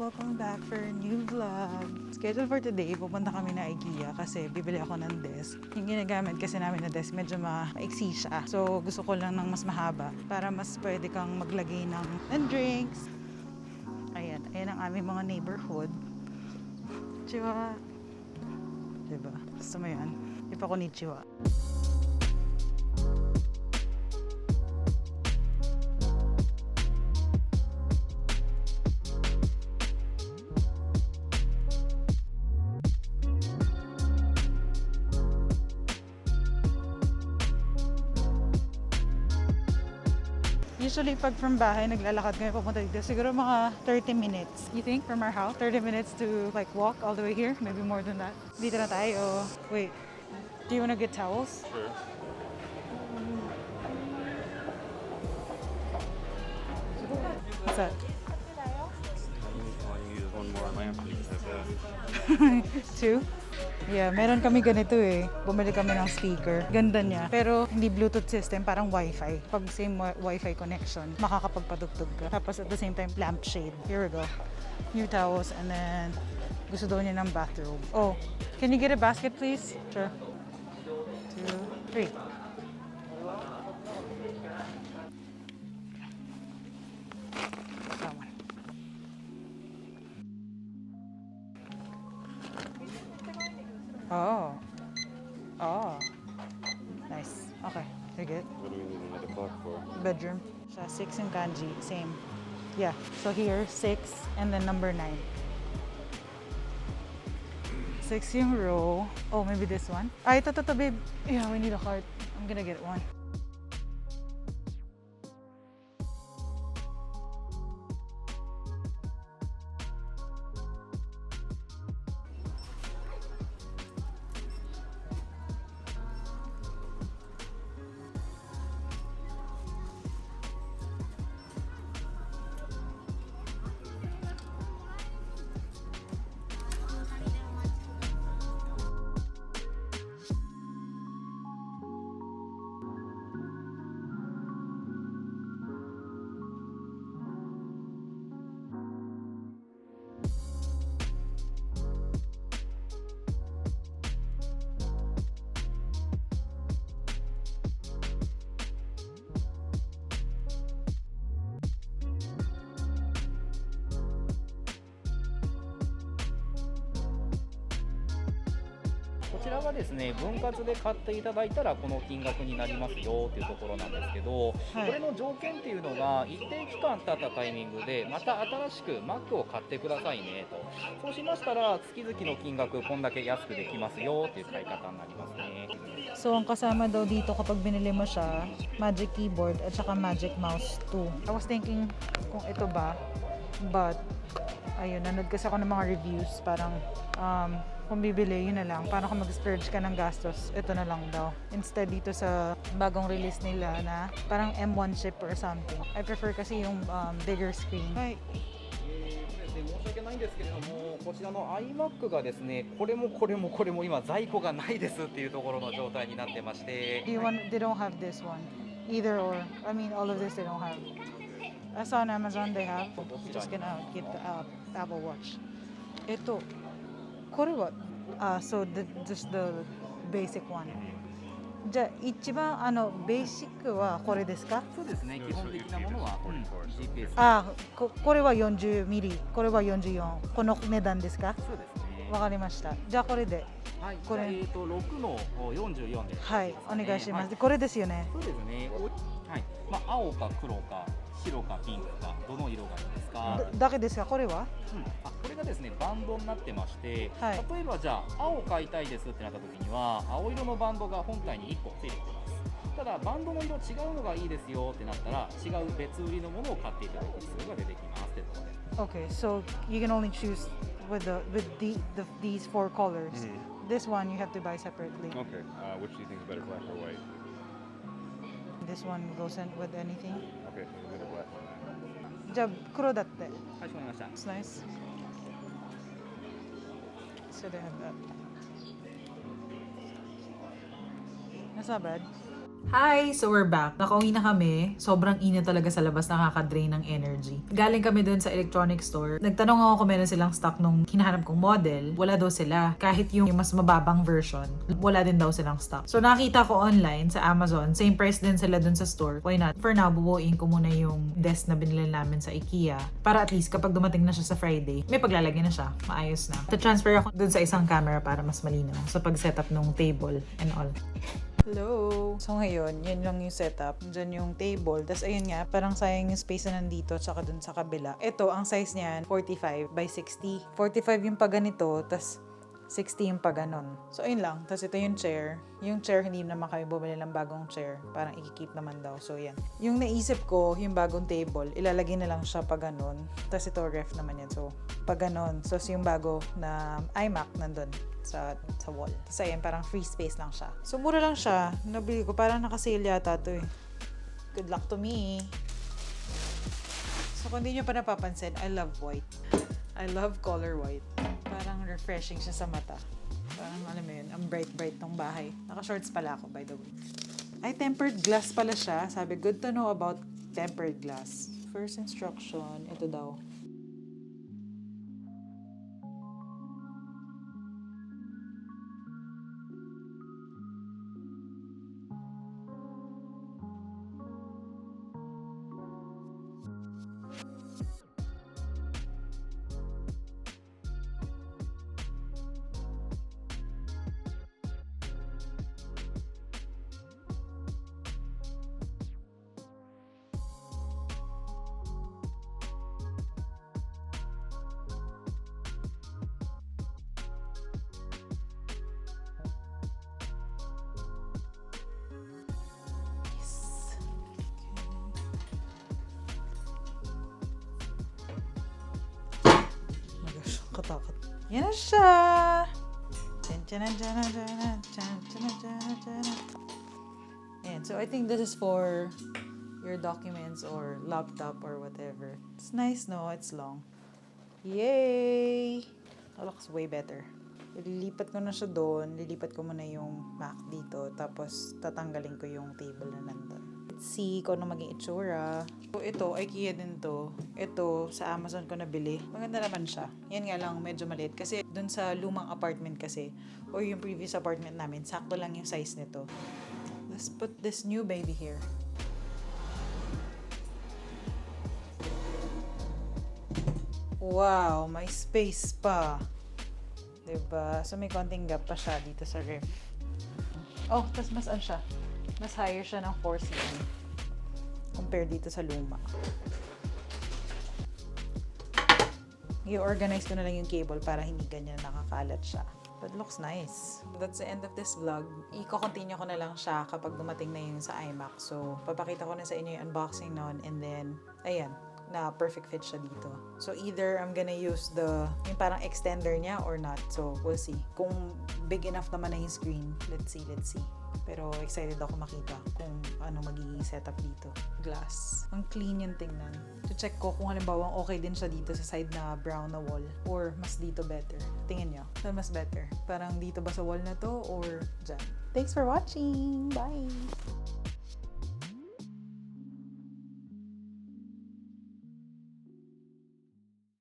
Welcome back for a new vlog. Schedule for today, pupunta kami na Ikea kasi bibili ako ng desk. Yung ginagamit kasi namin na desk, medyo maiksi siya. So, gusto ko lang ng mas mahaba para mas pwede kang maglagay ng drinks. Ayan ang aming mga neighborhood. Chiwa. Diba? Gusto mo yan? Ipakonnichiwa. Usually, pag from bahay, naglalakad kami papunta dito. Siguro mga 30 minutes. You think from our house? 30 minutes to like walk all the way here? Maybe more than that. Dito na tayo. Wait. Do you wanna get towels? Sure. What's that? All you need is one more lamp. You can have that. Two? Yeah, meron kami ganito eh. Bumili kami ng speaker. Ganda niya. Pero hindi Bluetooth system, parang Wi-Fi. Pag same Wi-Fi connection, makakapagpatugtog ka. Tapos at the same time, lampshade. Here we go. New towels and then gusto daw niya ng bathrobe. Oh, can you get a basket please? Sure. 2, 3. That one. Oh. Oh. Nice. Okay. You're good. What do we need another clock for? Bedroom. Siya, 6 in kanji. Same. Yeah. So here, 6 and then number 9. 6 yung row. Oh, maybe this one. Ay, ito, babe. Yeah, we need a heart. I'm gonna get one.こちらがですね、分割で買っていただいたらこの金額になりますよというところなんですけど、はいこれの条件っていうのが一定期間経ったタイミングでまた新しく Mac を買ってくださいねと、そうしましたら月々の金額こんだけ安くできますよという買い方になりますね。 So, ang kasama daw dito kapag binili mo siya, Magic Keyboard at saka Magic Mouse 2. I was thinking kung ito ba, but ayun, nanood kasi ako ng mga reviews, parang kung bibili, yun na lang. Paano kung mag-splurge ka ng gastos, ito na lang daw. Instead dito sa bagong release nila na parang M1 chip or something. I prefer kasi yung bigger screen. Ay, 申し訳ないんですけれども、こちらの iMac がですね、これも今在庫がないですっていうところの状態になってまして、 they don't have this one. Either or. I mean, all of this they don't have. I saw on Amazon they have. Just gonna get the Apple Watch. Ito. これは so just the basic one. じゃあ一番ベーシックはこれですか？そうですね、基本的なものは、GPS。これは40ミリ、これは44。この値段ですか？そうですね。わかりました。じゃあこれで。はい、これ6の44です。はい、お願いします。はい、これですよね。そうですね。はい、青か黒か白かピンクかどの色がいいですか？だけですか？これは？これがですねバンドになってまして、はい、例えばじゃあ青買いたいですってなった時には青色のバンドが本体に1個ついてきてます。ただバンドの色違うのがいいですよってなったら違う別売りのものを買っていただく必要が出てきますってところで。Okay, so you can only choose with these 4 colors. This one you have to buy separately. Okay. Which do you think is better, black or white? This one goes in with anything. Okay, so we'll do the black one. じゃあ黒だって。かしこまりました。 It's nice. So they have that. That's not bad. Hi! So we're back. Nakauwi na kami. Sobrang init talaga sa labas, nakaka-drain ng energy. Galing kami dun sa electronic store. Nagtanong ako kung meron silang stock nung hinahanap kong model. Wala daw sila. Kahit yung mas mababang version, wala din daw silang stock. So nakita ko online sa Amazon, same price din sila dun sa store. Why not? For now, bubuuin ko muna yung desk na binili namin sa Ikea. Para at least kapag dumating na siya sa Friday, may paglalagyan na siya. Maayos na. To-transfer ako dun sa isang camera para mas malinaw sa pag-setup ng table and all. Hello! So ngayon, yun lang yung setup. Diyan yung table. Tapos ayun nga, parang sayang yung space na nandito tsaka dun sa kabila. Ito, ang size niyan, 45 by 60. 45 yung pag ganito, tapos 60 yung pag ganon. So ayun lang. Tapos ito yung chair. Yung chair, hindi naman kami bumili ng bagong chair. Parang i-keep naman daw. So yan. Yung naisip ko, yung bagong table, ilalagay na lang siya pag ganon. Tapos ito, ref naman yan. So pag ganon. So yung bago na iMac nandun sa wall. Tapos ayan, parang free space lang siya. So mura lang siya. Nabili ko, parang nakasale yata to eh. Good luck to me. So kung hindi nyo pa napapansin, I love white. I love color white. Parang refreshing siya sa mata. Parang alam mo yun, ang bright-bright ng bahay. Naka-shorts pala ako, by the way. Ay, tempered glass pala siya. Sabi, good to know about tempered glass. First instruction, ito daw. Katakot. Yan na siya! Ayan, so I think this is for your documents or laptop or whatever. It's nice, no? It's long. Yay! It looks way better. Lilipat ko na siya doon. Lilipat ko muna yung Mac dito. Tapos tatanggalin ko yung table na nandun. Let's see kung ano maging itsura. So ito, Ikea din to. Ito, sa Amazon ko nabili. Maganda naman siya. Yan nga lang, medyo maliit. Kasi dun sa lumang apartment kasi, or yung previous apartment namin, sakto lang yung size nito. Let's put this new baby here. Wow, may space pa. Diba? So may konting gap pa siya dito sa ref. Oh, tas mas ano siya? Mas higher siya ng 4 cm compare dito sa luma. I-organize ko na lang yung cable para hindi ganyan nakakalat siya. But looks nice. That's the end of this vlog. I-continue ko na lang siya kapag dumating na yun sa iMac. So, papakita ko na sa inyo yung unboxing nun and then, ayan, na perfect fit siya dito. So, either I'm gonna use yung parang extender niya or not. So, we'll see. Kung big enough naman na yung screen, let's see. Pero excited ako makita kung ano magiging setup dito. Glass. Ang clean yung tingnan. To check ko kung halimbawa okay din siya dito sa side na brown na wall or mas dito better. Tingin nyo, saan mas better? Parang dito ba sa wall na to or dyan? Thanks for watching! Bye!